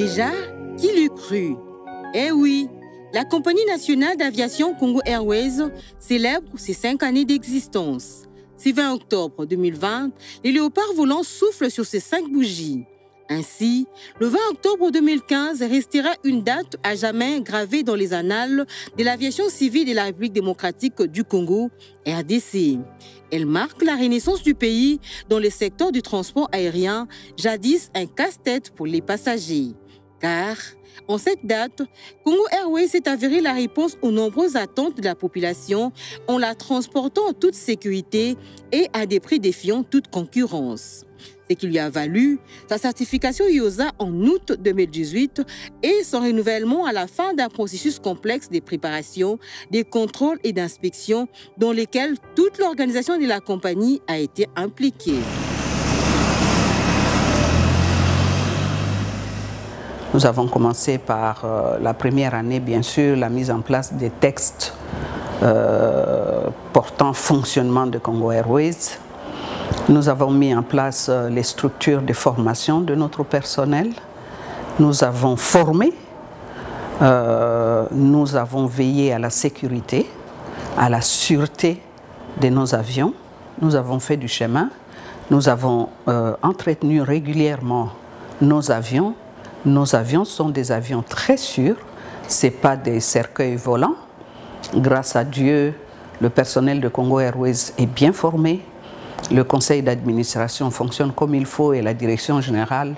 Déjà, qui l'eût cru? Eh oui, la compagnie nationale d'aviation Congo Airways célèbre ses 5 années d'existence. Ce 20 octobre 2020, les léopards volants soufflent sur ses 5 bougies. Ainsi, le 20 octobre 2015 restera une date à jamais gravée dans les annales de l'aviation civile de la République démocratique du Congo, RDC. Elle marque la renaissance du pays dans le secteur du transport aérien, jadis un casse-tête pour les passagers. Car, en cette date, Congo Airways s'est avéré la réponse aux nombreuses attentes de la population en la transportant en toute sécurité et à des prix défiant toute concurrence. Ce qui lui a valu sa certification IOSA en août 2018 et son renouvellement à la fin d'un processus complexe de préparation, de contrôle et d'inspection dans lesquels toute l'organisation de la compagnie a été impliquée. Nous avons commencé par la première année, bien sûr, la mise en place des textes portant fonctionnement de Congo Airways. Nous avons mis en place les structures de formation de notre personnel. Nous avons formé, nous avons veillé à la sécurité, à la sûreté de nos avions. Nous avons fait du chemin. Nous avons entretenu régulièrement nos avions. Nos avions sont des avions très sûrs. Ce n'est pas des cercueils volants. Grâce à Dieu, le personnel de Congo Airways est bien formé. Le conseil d'administration fonctionne comme il faut et la direction générale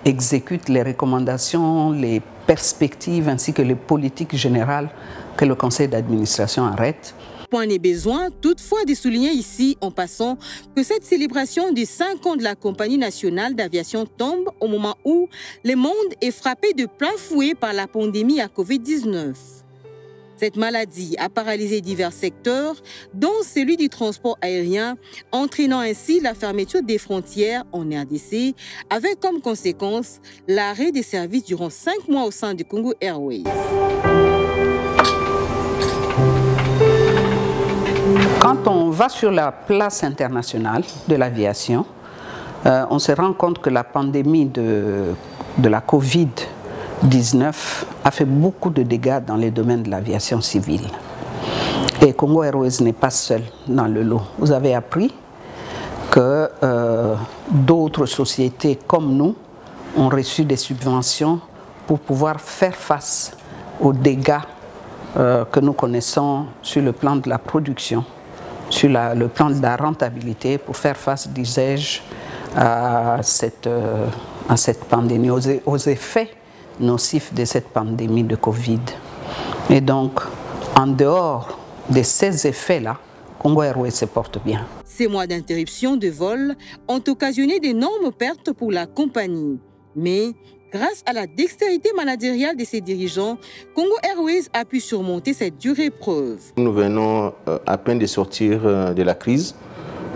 exécute les recommandations, les perspectives ainsi que les politiques générales que le conseil d'administration arrête. Point n'est besoin toutefois de souligner ici en passant que cette célébration des 5 ans de la compagnie nationale d'aviation tombe au moment où le monde est frappé de plein fouet par la pandémie à Covid-19. Cette maladie a paralysé divers secteurs, dont celui du transport aérien, entraînant ainsi la fermeture des frontières en RDC, avec comme conséquence l'arrêt des services durant 5 mois au sein du Congo Airways. Quand on va sur la place internationale de l'aviation, on se rend compte que la pandémie de la Covid-19 a fait beaucoup de dégâts dans les domaines de l'aviation civile. Et Congo Airways n'est pas seul dans le lot. Vous avez appris que d'autres sociétés comme nous ont reçu des subventions pour pouvoir faire face aux dégâts que nous connaissons sur le plan de la production, sur le plan de la rentabilité, pour faire face, disais-je, à cette pandémie, aux effets nocifs de cette pandémie de Covid. Et donc, en dehors de ces effets-là, Congo Airways se porte bien. Ces mois d'interruption de vol ont occasionné d'énormes pertes pour la compagnie. Mais, grâce à la dextérité managériale de ses dirigeants, Congo Airways a pu surmonter cette dure épreuve. Nous venons à peine de sortir de la crise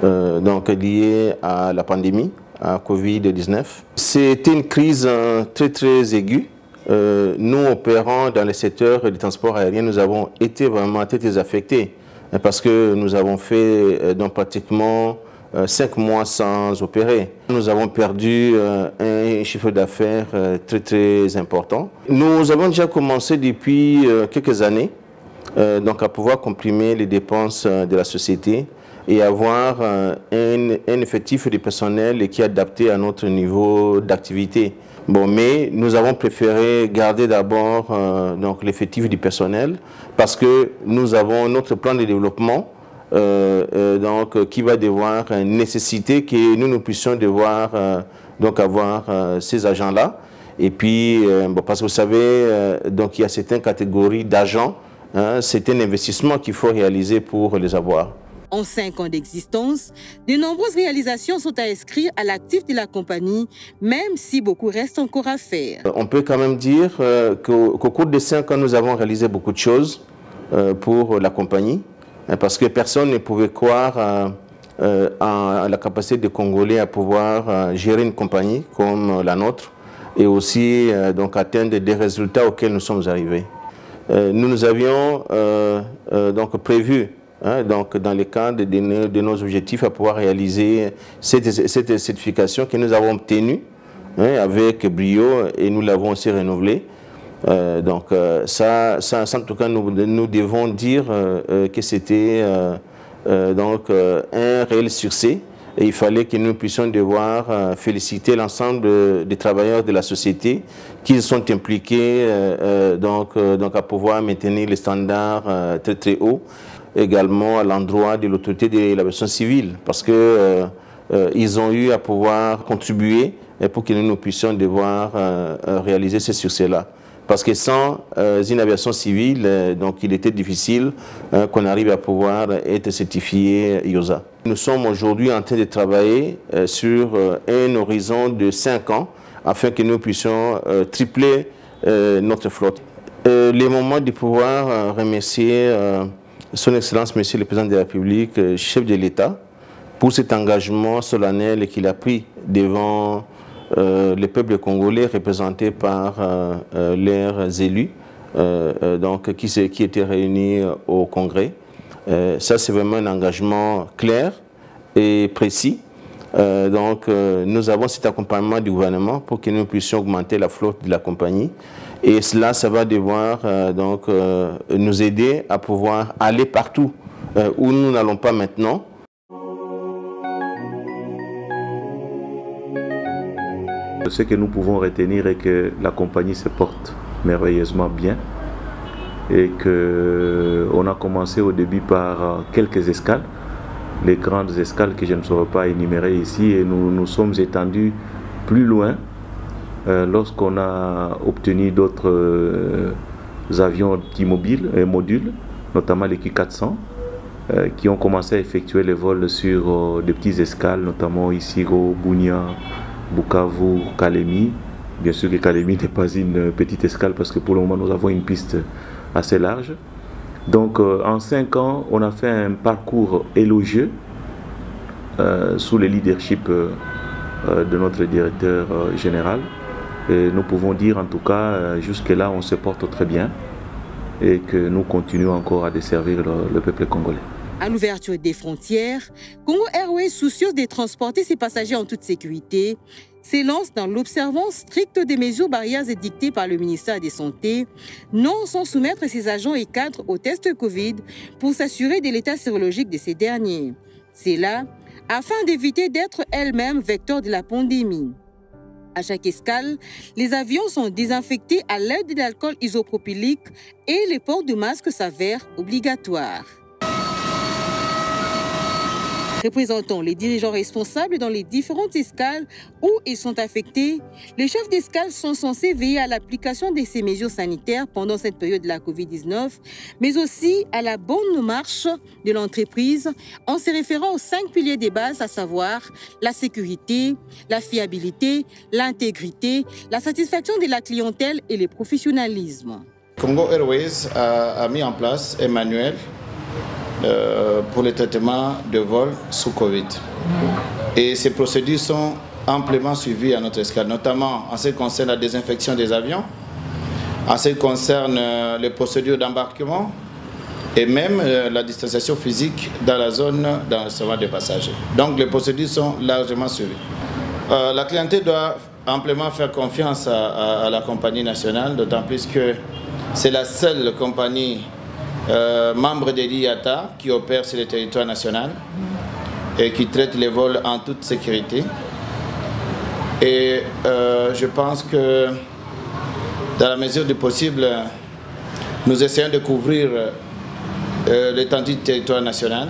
donc liée à la pandémie, à Covid-19. C'était une crise très aiguë. Nous opérons dans le secteur du transport aérien, nous avons été vraiment très affectés parce que nous avons fait donc pratiquement 5 mois sans opérer. Nous avons perdu un chiffre d'affaires très important. Nous avons déjà commencé depuis quelques années donc à pouvoir comprimer les dépenses de la société et avoir un effectif de personnel qui est adapté à notre niveau d'activité. Bon, mais nous avons préféré garder d'abord donc l'effectif du personnel parce que nous avons notre plan de développement donc, qui va devoir nécessiter que nous puissions devoir donc avoir ces agents-là. Et puis, bon, parce que vous savez, donc il y a certaines catégories d'agents, hein, c'est un investissement qu'il faut réaliser pour les avoir. En 5 ans d'existence, de nombreuses réalisations sont à inscrire à l'actif de la compagnie, même si beaucoup reste encore à faire. On peut quand même dire qu'au cours de 5 ans, nous avons réalisé beaucoup de choses pour la compagnie, parce que personne ne pouvait croire à la capacité des Congolais à pouvoir gérer une compagnie comme la nôtre et aussi donc atteindre des résultats auxquels nous sommes arrivés. Nous avions donc prévu donc dans le cadre de nos objectifs à pouvoir réaliser cette certification que nous avons obtenue avec brio et nous l'avons aussi renouvelé. Donc ça, en tout cas, nous devons dire que c'était un réel succès. Et il fallait que nous puissions féliciter l'ensemble des travailleurs de la société qui sont impliqués à pouvoir maintenir les standards très très hauts, également à l'endroit de l'autorité de l'aviation civile, parce que ils ont eu à pouvoir contribuer pour que nous puissions réaliser ce succès-là. Parce que sans une aviation civile, donc il était difficile qu'on arrive à pouvoir être certifié IOSA. Nous sommes aujourd'hui en train de travailler sur un horizon de 5 ans afin que nous puissions tripler notre flotte. Le moment de pouvoir remercier Son Excellence Monsieur le Président de la République, chef de l'État, pour cet engagement solennel qu'il a pris devant le peuple congolais représenté par leurs élus qui étaient réunis au Congrès. Ça, c'est vraiment un engagement clair et précis. Nous avons cet accompagnement du gouvernement pour que nous puissions augmenter la flotte de la compagnie. Et cela, ça va devoir nous aider à pouvoir aller partout où nous n'allons pas maintenant. Ce que nous pouvons retenir est que la compagnie se porte merveilleusement bien et qu'on a commencé au début par quelques escales, les grandes escales que je ne saurais pas énumérer ici, et nous nous sommes étendus plus loin lorsqu'on a obtenu d'autres avions mobiles et modules, notamment les Q400, qui ont commencé à effectuer les vols sur des petites escales, notamment Isiro, Bunia, Bukavu, Kalemi. Bien sûr que Kalemi n'est pas une petite escale parce que pour le moment nous avons une piste assez large. Donc en 5 ans, on a fait un parcours élogieux sous le leadership de notre directeur général. Et nous pouvons dire en tout cas, jusque-là on se porte très bien et que nous continuons encore à desservir le peuple congolais. À l'ouverture des frontières, Congo Airways, soucieuse de transporter ses passagers en toute sécurité, s'élance dans l'observance stricte des mesures barrières édictées par le ministère des Santé, non sans soumettre ses agents et cadres aux tests Covid pour s'assurer de l'état sérologique de ces derniers. C'est là afin d'éviter d'être elles-mêmes vecteurs de la pandémie. À chaque escale, les avions sont désinfectés à l'aide de l'alcool isopropylique et le port de masque s'avère obligatoire. Représentant les dirigeants responsables dans les différentes escales où ils sont affectés, les chefs d'escale sont censés veiller à l'application de ces mesures sanitaires pendant cette période de la Covid-19, mais aussi à la bonne marche de l'entreprise en se référant aux 5 piliers des bases, à savoir la sécurité, la fiabilité, l'intégrité, la satisfaction de la clientèle et le professionnalisme. Congo Airways a mis en place un manuel pour le traitement de vol sous Covid. Et ces procédures sont amplement suivies à notre escale, notamment en ce qui concerne la désinfection des avions, en ce qui concerne les procédures d'embarquement et même la distanciation physique dans la zone d'enregistrement des passagers. Donc les procédures sont largement suivies. La clientèle doit amplement faire confiance à la compagnie nationale, d'autant plus que c'est la seule compagnie membre de l'IATA qui opère sur le territoire national et qui traite les vols en toute sécurité. Et je pense que dans la mesure du possible, nous essayons de couvrir l'étendue du territoire national,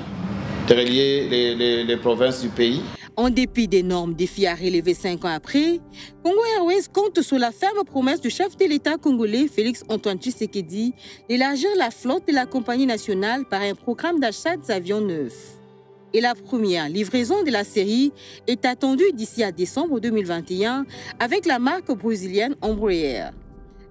de relier les provinces du pays. En dépit des normes défis à relever 5 ans après, Congo Airways compte sur la ferme promesse du chef de l'État congolais, Félix Antoine Tshisekedi, d'élargir la flotte de la compagnie nationale par un programme d'achat d'avions neufs. Et la première livraison de la série est attendue d'ici à décembre 2021 avec la marque brésilienne Embraer.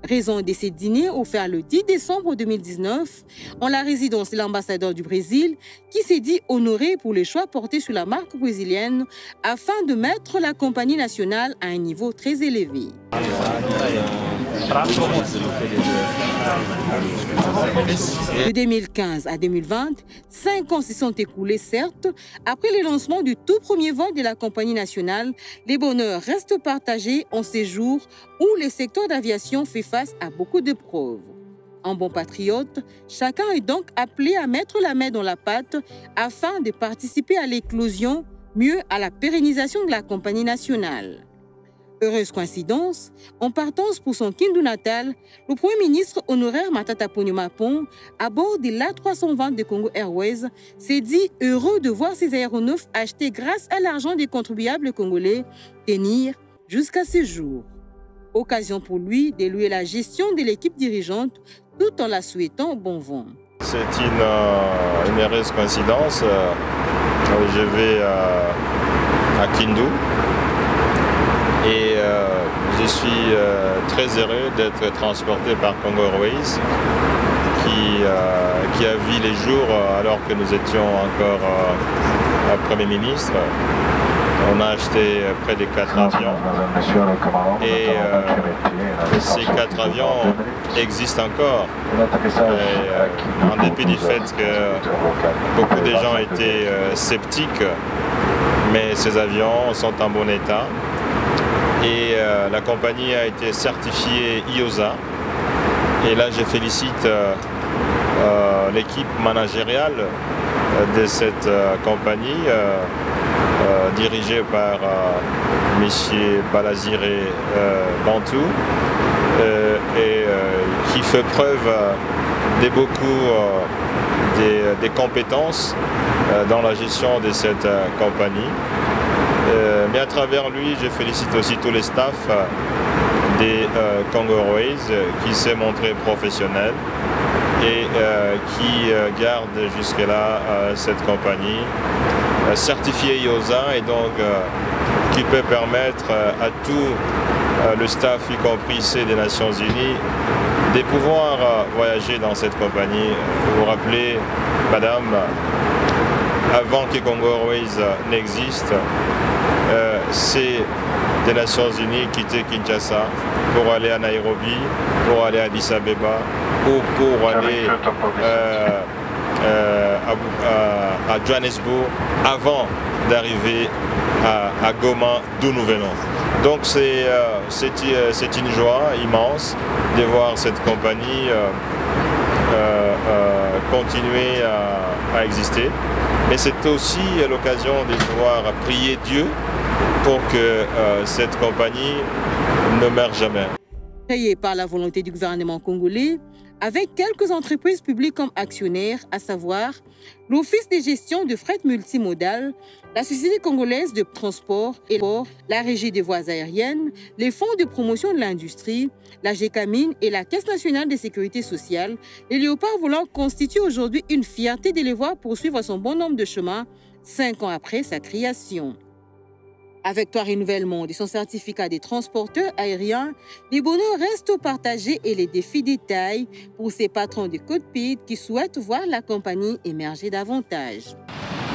Raison de ces dîners offerts le 10 décembre 2019 en la résidence de l'ambassadeur du Brésil qui s'est dit honoré pour les choix portés sur la marque brésilienne afin de mettre la compagnie nationale à un niveau très élevé. De 2015 à 2020, 5 ans se sont écoulés, certes. Après le lancement du tout premier vol de la compagnie nationale, les bonheurs restent partagés en ces jours où le secteur d'aviation fait face à beaucoup d'épreuves. En bon patriote, chacun est donc appelé à mettre la main dans la pâte afin de participer à l'éclosion, mieux à la pérennisation de la compagnie nationale. Heureuse coïncidence, en partance pour son Kindu natal, le Premier ministre honoraire Matata Ponyo Mapon, à bord de l'A320 de Congo Airways, s'est dit heureux de voir ces aéronefs achetés grâce à l'argent des contribuables congolais tenir jusqu'à ce jour. Occasion pour lui d'éluer la gestion de l'équipe dirigeante tout en la souhaitant bon vent. C'est une heureuse coïncidence. Je vais à Kindu. Et je suis très heureux d'être transporté par Congo Airways qui a vu les jours alors que nous étions encore Premier ministre. On a acheté près de 4 avions et ces 4 avions existent encore. Et, en dépit du fait que beaucoup de gens étaient sceptiques, mais ces avions sont en bon état. Et la compagnie a été certifiée IOSA. Et là, je félicite l'équipe managériale de cette compagnie, dirigée par M. Balazire Bantou, et qui fait preuve de beaucoup des compétences dans la gestion de cette compagnie. Mais à travers lui, je félicite aussi tous les staffs des Congo Airways qui s'est montré professionnel et qui garde jusque-là cette compagnie certifiée IOSA et donc qui peut permettre à tout le staff, y compris ceux des Nations Unies, de pouvoir voyager dans cette compagnie. Vous vous rappelez, madame, avant que Congo Airways n'existe, c'est des Nations Unies qui quittaient Kinshasa pour aller à Nairobi, pour aller à Addis Abeba ou pour aller à Johannesburg avant d'arriver à Goma, d'où nous venons. Donc c'est une joie immense de voir cette compagnie continuer à exister. Mais c'est aussi l'occasion de pouvoir prier Dieu pour que cette compagnie ne meure jamais. Créée par la volonté du gouvernement congolais, avec quelques entreprises publiques comme actionnaires, à savoir l'Office de gestion de fret multimodal, la Société congolaise de transport et port, la Régie des voies aériennes, les fonds de promotion de l'industrie, la GECAMINE et la Caisse nationale de sécurité sociale, le Léopard volant constitue aujourd'hui une fierté de les voir poursuivre son bon nombre de chemins 5 ans après sa création. Avec le renouvellement de son certificat des transporteurs aériens, les bonheurs restent partagés et les défis détaillent pour ces patrons de cockpit qui souhaitent voir la compagnie émerger davantage.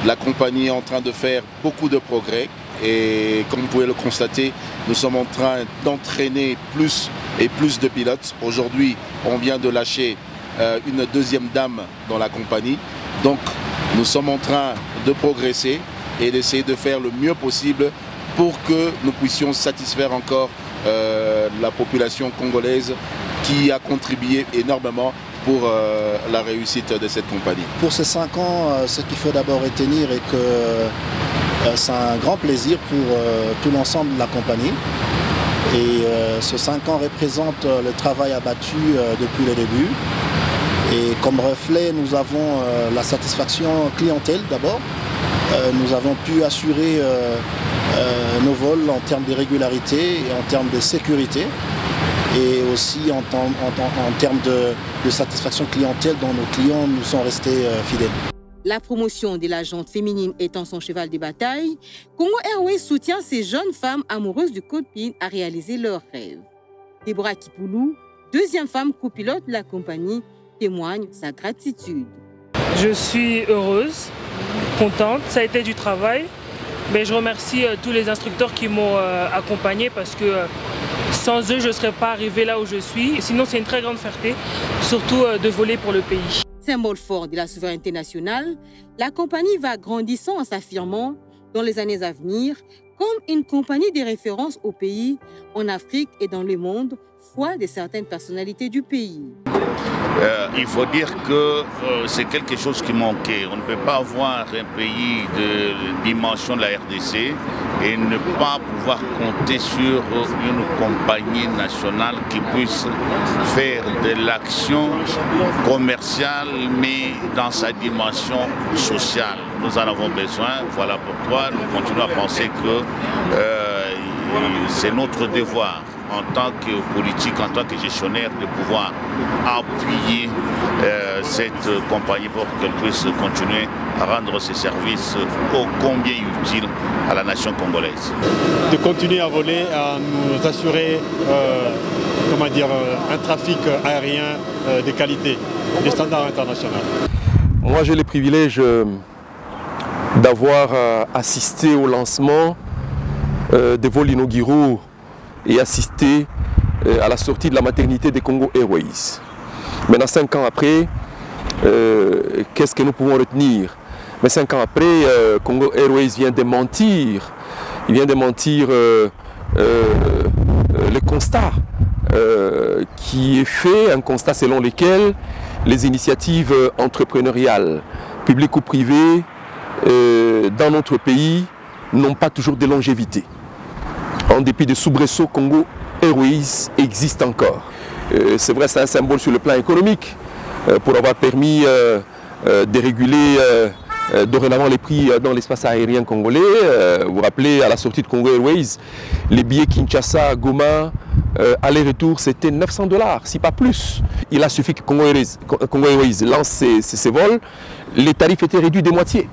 La compagnie est en train de faire beaucoup de progrès et comme vous pouvez le constater, nous sommes en train d'entraîner plus et plus de pilotes. Aujourd'hui, on vient de lâcher une deuxième dame dans la compagnie. Donc, nous sommes en train de progresser et d'essayer de faire le mieux possible pour que nous puissions satisfaire encore la population congolaise qui a contribué énormément pour la réussite de cette compagnie. Pour ces 5 ans, ce qu'il faut d'abord retenir est que c'est un grand plaisir pour tout l'ensemble de la compagnie. Et ces 5 ans représentent le travail abattu depuis le début. Et comme reflet, nous avons la satisfaction clientèle d'abord. Nous avons pu assurer nos vols en termes de régularité et en termes de sécurité et aussi en termes de satisfaction clientèle dont nos clients nous sont restés fidèles. La promotion de la jante féminine étant son cheval de bataille, Congo Airways soutient ces jeunes femmes amoureuses du cockpit à réaliser leurs rêves. Deborah Kipoulou, deuxième femme copilote de la compagnie, témoigne sa gratitude. Je suis heureuse, contente, ça a été du travail. Mais je remercie tous les instructeurs qui m'ont accompagné parce que Sans eux, je ne serais pas arrivé là où je suis. Sinon, c'est une très grande fierté, surtout de voler pour le pays. Symbole fort de la souveraineté nationale, la compagnie va grandissant en s'affirmant dans les années à venir comme une compagnie de référence au pays, en Afrique et dans le monde, foi de certaines personnalités du pays. Il faut dire que c'est quelque chose qui manquait. On ne peut pas avoir un pays de dimension de la RDC et ne pas pouvoir compter sur une compagnie nationale qui puisse faire de l'action commerciale, mais dans sa dimension sociale. Nous en avons besoin. Voilà pourquoi nous continuons à penser que c'est notre devoir en tant que politique, en tant que gestionnaire, de pouvoir appuyer cette compagnie pour qu'elle puisse continuer à rendre ses services ô combien utiles à la nation congolaise. De continuer à voler, à nous assurer un trafic aérien de qualité, des standards internationaux. Moi, j'ai le privilège d'avoir assisté au lancement des vols inauguraux et assisté à la sortie de la maternité des Congo Airways. Maintenant, 5 ans après, qu'est-ce que nous pouvons retenir? Mais 5 ans après, Congo Airways vient de mentir. Il vient de mentir le constat qui est fait, un constat selon lequel les initiatives entrepreneuriales, publiques ou privées, dans notre pays, n'ont pas toujours de longévité. En dépit des soubresauts, Congo Airways existe encore. C'est vrai, c'est un symbole sur le plan économique pour avoir permis de réguler dorénavant les prix dans l'espace aérien congolais. Vous vous rappelez, à la sortie de Congo Airways, les billets Kinshasa-Goma, aller-retour, c'était 900 $, si pas plus. Il a suffi que Congo Airways lance ses vols, les tarifs étaient réduits de moitié.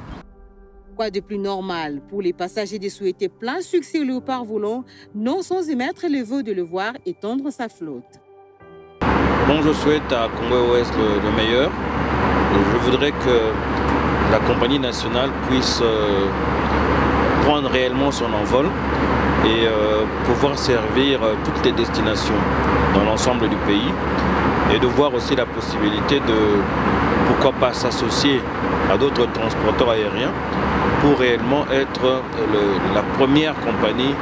Quoi de plus normal pour les passagers de souhaiter plein succès au Léopard volant, non sans émettre le vœu de le voir étendre sa flotte. Bon, je souhaite à Congo Airways le meilleur. Je voudrais que la compagnie nationale puisse prendre réellement son envol et pouvoir servir toutes les destinations dans l'ensemble du pays et de voir aussi la possibilité de, pourquoi pas, s'associer à d'autres transporteurs aériens pour réellement être la première compagnie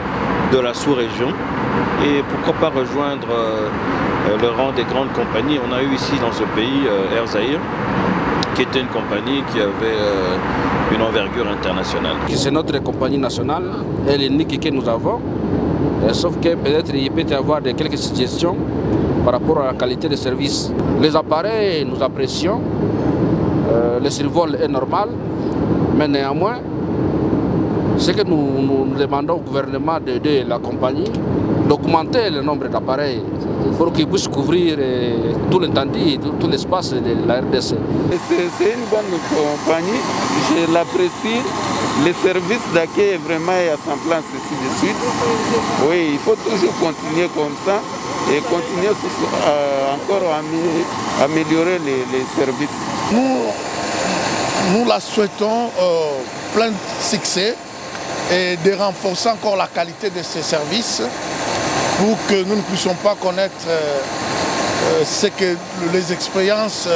de la sous-région et pourquoi pas rejoindre le rang des grandes compagnies. On a eu ici dans ce pays Air Zaïre, qui était une compagnie qui avait une envergure internationale. C'est notre compagnie nationale, elle est l'unique que nous avons, sauf que peut-être il peut y avoir quelques suggestions par rapport à la qualité des services. Les appareils, nous apprécions, le survol est normal, mais néanmoins, ce que nous demandons au gouvernement d'aider la compagnie, d'augmenter le nombre d'appareils pour qu'ils puissent couvrir tout l'étendue, tout l'espace de la RDC. C'est une bonne compagnie, je l'apprécie. Le service d'accueil est vraiment à son place ici de suite. Oui, il faut toujours continuer comme ça et continuer encore à améliorer les services. Nous la souhaitons plein de succès et de renforcer encore la qualité de ces services pour que nous ne puissions pas connaître ce que les expériences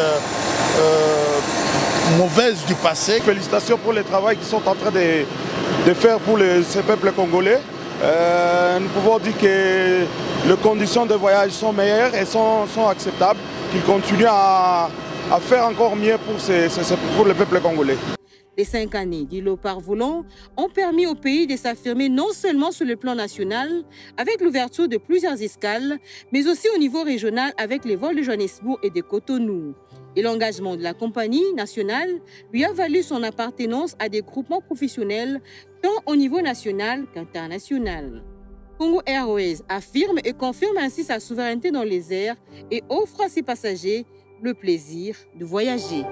mauvaises du passé. Félicitations pour le travail qu'ils sont en train de faire pour ce peuple congolais. Nous pouvons dire que les conditions de voyage sont meilleures et sont acceptables, qu'ils continuent à faire encore mieux pour le peuple congolais. Les 5 années du Léopard volant ont permis au pays de s'affirmer non seulement sur le plan national, avec l'ouverture de plusieurs escales, mais aussi au niveau régional avec les vols de Johannesburg et de Cotonou. Et l'engagement de la compagnie nationale lui a valu son appartenance à des groupements professionnels tant au niveau national qu'international. Congo Airways affirme et confirme ainsi sa souveraineté dans les airs et offre à ses passagers le plaisir de voyager.